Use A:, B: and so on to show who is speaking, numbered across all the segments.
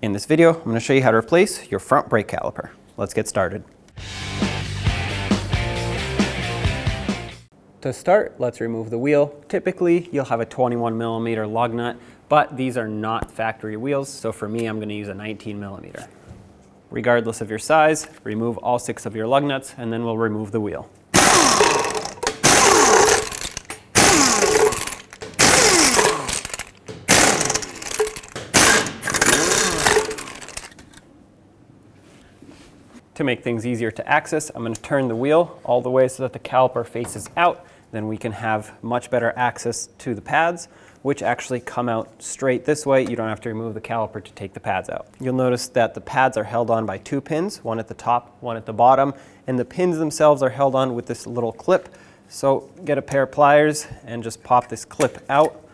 A: In this video, I'm going to show you how to replace your front brake caliper. Let's get started. To start, let's remove the wheel. Typically, you'll have a 21mm lug nut, but these are not factory wheels, so for me, I'm going to use a 19mm. Regardless of your size, remove all 6 of your lug nuts, and then we'll remove the wheel. To make things easier to access, I'm going to turn the wheel all the way so that the caliper faces out. Then we can have much better access to the pads, which actually come out straight this way. You don't have to remove the caliper to take the pads out. You'll notice that the pads are held on by 2 pins, one at the top, one at the bottom, and the pins themselves are held on with this little clip. So get a pair of pliers and just pop this clip out.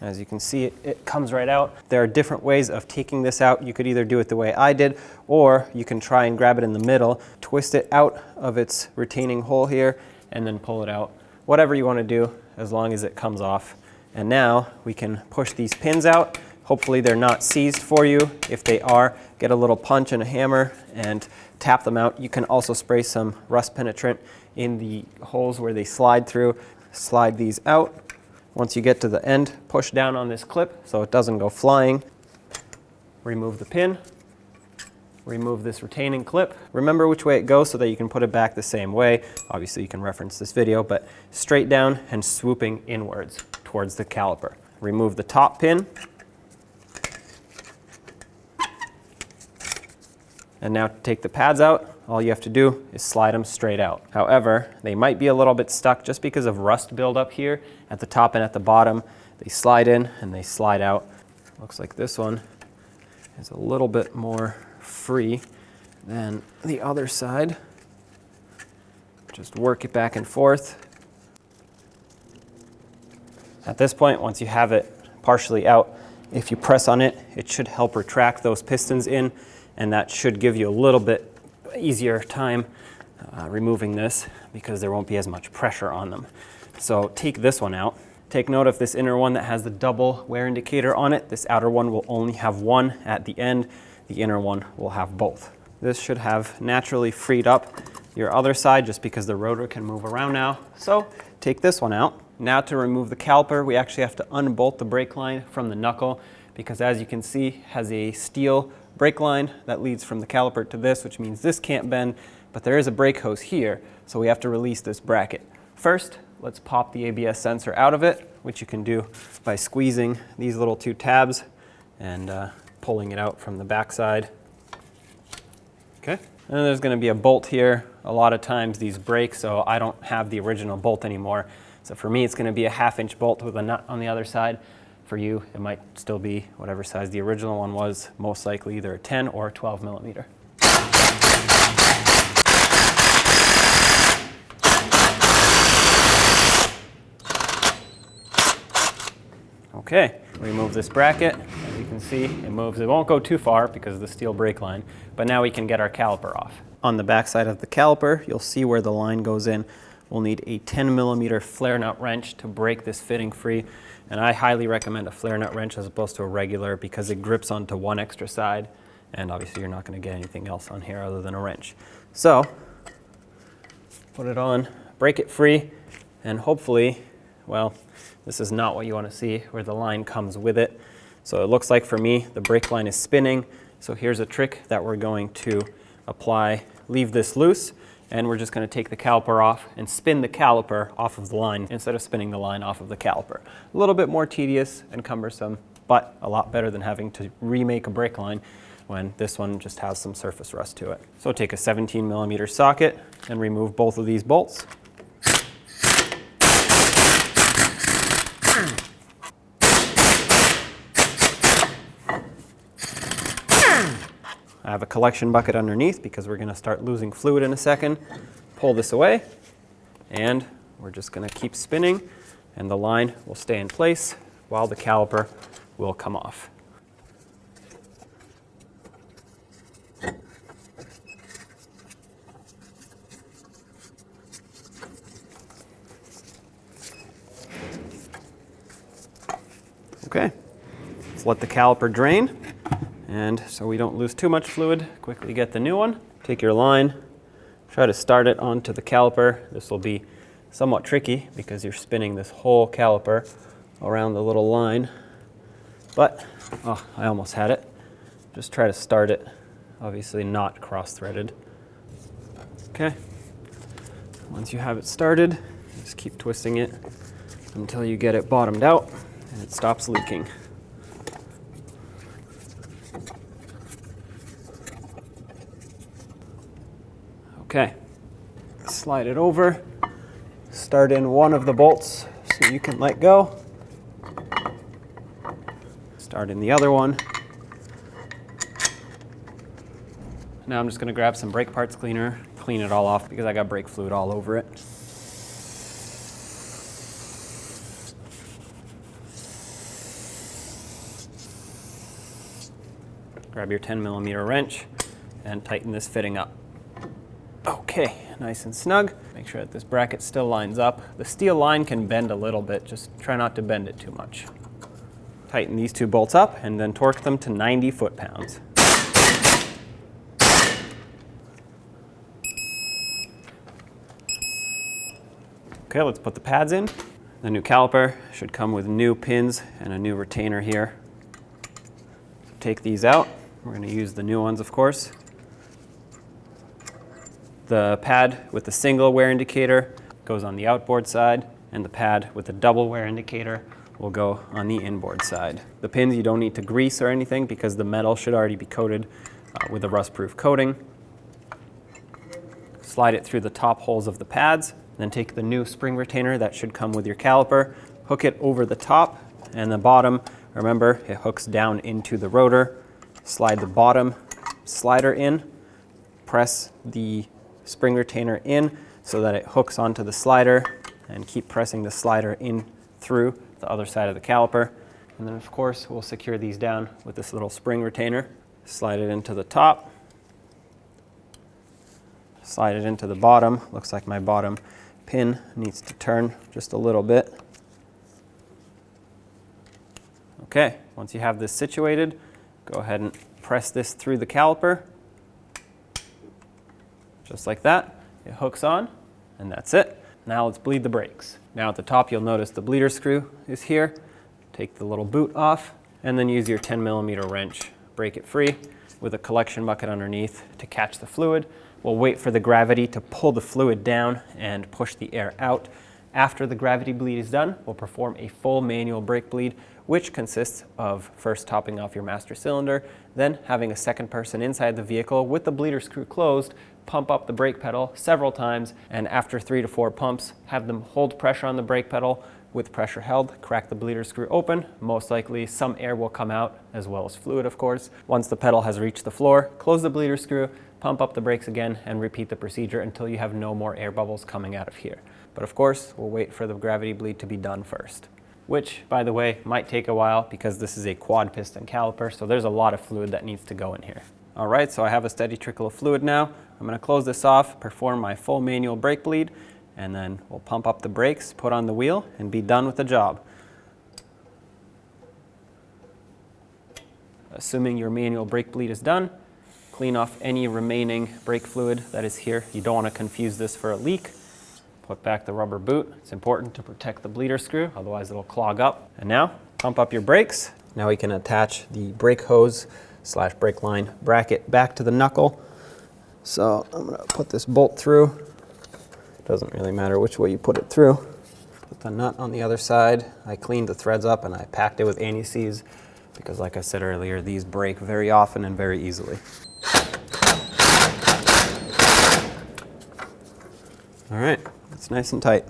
A: As you can see, it comes right out. There are different ways of taking this out. You could either do it the way I did, or you can try and grab it in the middle, twist it out of its retaining hole here, and then pull it out. Whatever you want to do, as long as it comes off. And now we can push these pins out. Hopefully they're not seized for you. If they are, get a little punch and a hammer and tap them out. You can also spray some rust penetrant in the holes where they slide through. Slide these out. Once you get to the end, push down on this clip so it doesn't go flying. Remove the pin. Remove this retaining clip. Remember which way it goes so that you can put it back the same way. Obviously you can reference this video, but straight down and swooping inwards towards the caliper. Remove the top pin. And now to take the pads out, all you have to do is slide them straight out. However, they might be a little bit stuck just because of rust buildup here at the top and at the bottom. They slide in and they slide out. Looks like this one is a little bit more free than the other side. Just work it back and forth. At this point, once you have it partially out, if you press on it, it should help retract those pistons in, and that should give you a little bit easier time removing this because there won't be as much pressure on them. So take this one out. Take note of this inner one that has the double wear indicator on it. This outer one will only have one at the end. The inner one will have both. This should have naturally freed up your other side just because the rotor can move around now. So take this one out. Now to remove the caliper, we actually have to unbolt the brake line from the knuckle because, as you can see, it has a steel brake line that leads from the caliper to this, which means this can't bend, but there is a brake hose here, so we have to release this bracket. First, let's pop the ABS sensor out of it, which you can do by squeezing these little 2 tabs and pulling it out from the back side. Okay, and then there's going to be a bolt here. A lot of times these break, so I don't have the original bolt anymore. So for me, it's going to be a 1/2-inch bolt with a nut on the other side. For you, it might still be whatever size the original one was, most likely either a 10 or a 12mm. Okay, remove this bracket. As you can see, it moves. It won't go too far because of the steel brake line, but now we can get our caliper off. On the back side of the caliper, you'll see where the line goes in. We'll need a 10mm flare nut wrench to break this fitting free. And I highly recommend a flare nut wrench as opposed to a regular because it grips onto one extra side. And obviously you're not going to get anything else on here other than a wrench. So put it on, break it free, and hopefully, well, this is not what you want to see where the line comes with it. So it looks like for me, the brake line is spinning. So here's a trick that we're going to apply. Leave this loose. And we're just going to take the caliper off and spin the caliper off of the line instead of spinning the line off of the caliper. A little bit more tedious and cumbersome, but a lot better than having to remake a brake line when this one just has some surface rust to it. So take a 17mm socket and remove both of these bolts. I have a collection bucket underneath because we're going to start losing fluid in a second. Pull this away, and we're just going to keep spinning, and the line will stay in place while the caliper will come off. Okay, Let's let the caliper drain. And so we don't lose too much fluid, quickly get the new one. Take your line, try to start it onto the caliper. This will be somewhat tricky because you're spinning this whole caliper around the little line. But, oh, I almost had it. Just try to start it, obviously not cross-threaded. Okay, once you have it started, just keep twisting it until you get it bottomed out and it stops leaking. Okay, slide it over, start in one of the bolts so you can let go. Start in the other one. Now I'm just gonna grab some brake parts cleaner, clean it all off because I got brake fluid all over it. Grab your 10mm wrench and tighten this fitting up. Okay, nice and snug. Make sure that this bracket still lines up. The steel line can bend a little bit, just try not to bend it too much. Tighten these two bolts up and then torque them to 90 foot-pounds. Okay, let's put the pads in. The new caliper should come with new pins and a new retainer here. So take these out. We're going to use the new ones, of course. The pad with the single wear indicator goes on the outboard side, and the pad with the double wear indicator will go on the inboard side. The pins you don't need to grease or anything because the metal should already be coated with a rust-proof coating. Slide it through the top holes of the pads, then take the new spring retainer that should come with your caliper, hook it over the top and the bottom. Remember, it hooks down into the rotor. Slide the bottom slider in, press the spring retainer in so that it hooks onto the slider, and keep pressing the slider in through the other side of the caliper. And then of course we'll secure these down with this little spring retainer. Slide it into the top, slide it into the bottom. Looks like my bottom pin needs to turn just a little bit. Okay, once you have this situated, go ahead and press this through the caliper. Just like that, it hooks on, and that's it. Now let's bleed the brakes. Now at the top you'll notice the bleeder screw is here. Take the little boot off, and then use your 10mm wrench. Break it free with a collection bucket underneath to catch the fluid. We'll wait for the gravity to pull the fluid down and push the air out. After the gravity bleed is done, we'll perform a full manual brake bleed, which consists of first topping off your master cylinder, then having a second person inside the vehicle with the bleeder screw closed, pump up the brake pedal several times, and after 3 to 4 pumps, have them hold pressure on the brake pedal. With pressure held, crack the bleeder screw open. Most likely some air will come out, as well as fluid, of course. Once the pedal has reached the floor, close the bleeder screw, pump up the brakes again, and repeat the procedure until you have no more air bubbles coming out of here. But of course, we'll wait for the gravity bleed to be done first, which, by the way, might take a while because this is a quad piston caliper, so there's a lot of fluid that needs to go in here. All right, so I have a steady trickle of fluid now. I'm gonna close this off, perform my full manual brake bleed, and then we'll pump up the brakes, put on the wheel, and be done with the job. Assuming your manual brake bleed is done, clean off any remaining brake fluid that is here. You don't want to confuse this for a leak. Put back the rubber boot. It's important to protect the bleeder screw, otherwise it'll clog up. And now, pump up your brakes. Now we can attach the brake hose / brake line bracket back to the knuckle. So I'm gonna put this bolt through. Doesn't really matter which way you put it through. Put the nut on the other side. I cleaned the threads up and I packed it with anti-seize because, like I said earlier, these break very often and very easily. All right, it's nice and tight.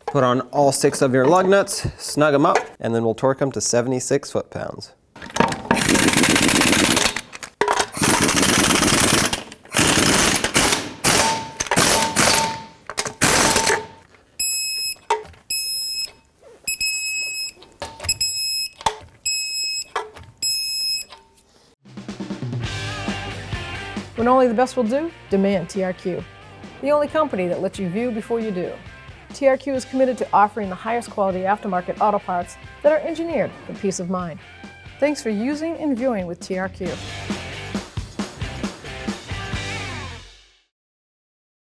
A: Put on all 6 of your lug nuts, snug them up, and then we'll torque them to 76 foot-pounds.
B: When only the best will do, demand TRQ. The only company that lets you view before you do. TRQ is committed to offering the highest quality aftermarket auto parts that are engineered for peace of mind. Thanks for using and viewing with TRQ.